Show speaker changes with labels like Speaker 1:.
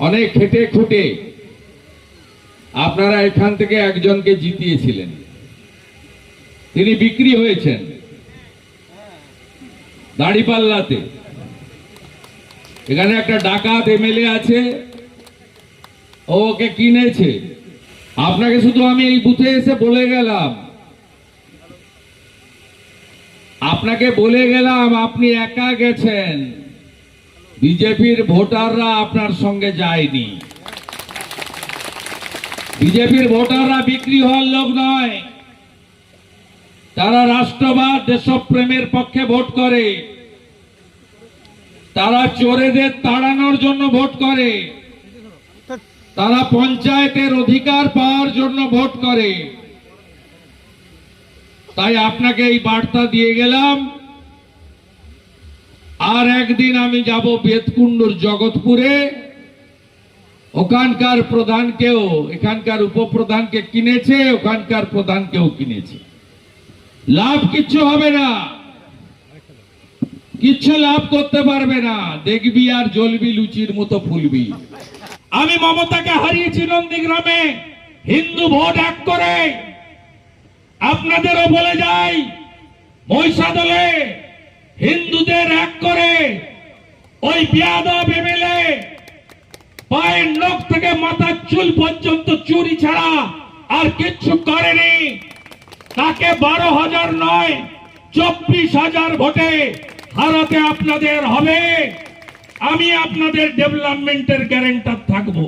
Speaker 1: অনেক খেটে খুঁটে আপনারা এখান থেকে একজনকে জিতিয়েছিলেন, তিনি বিক্রি হয়েছেন দাঁড়িপাল্লাতে। এখানে একটা ডাকাত এমএলএ আছে, ও ওকে কিনেছে। আপনাকে শুধু আমি এই বুথে এসে বলে গেলাম, আপনি একা গেছেন, বিজেপির ভোটাররা আপনার সঙ্গে যায়নি। বিজেপির ভোটাররা বিক্রি হওয়ার লোক নয়, তারা রাষ্ট্রবাদ দেশপ্রেমের পক্ষে ভোট করে, তারা চোরেদের তাড়ানোর জন্য ভোট করে, তারা পঞ্চায়েতের অধিকার পাওয়ার জন্য ভোট করে। তাই আপনাকে এই বার্তা দিয়ে গেলাম। আর একদিন আমি যাব বেতকুণ্ডুর জগৎপুরে, ওখানকার প্রধানকেও, এখানকার উপপ্রধানকে কিনেছে, ওখানকার প্রধানকেও কিনেছে। লাভ কিচ্ছু হবে না, কিচ্ছু লাভ করতে পারবে না, দেখবি আর জ্বলবি লুচির মতো ফুলবি। আমি মমতাকে হারিয়েছি নন্দীগ্রামে হিন্দু ভোট এক করে। আপনাদেরও বলে যাই, মহিষাদলে হিন্দুদের এক করে ওই বিয়াদব এমএলএ পায়ের নখ থেকে মাথার চুল পর্যন্ত চুরি ছাড়া আর কিচ্ছু করেনি। তাকে 12,000 নয় 24,000 ভোটে হারাতে আপনাদের হবে। আমি আপনাদের ডেভেলপমেন্টের গ্যারান্টার থাকবো।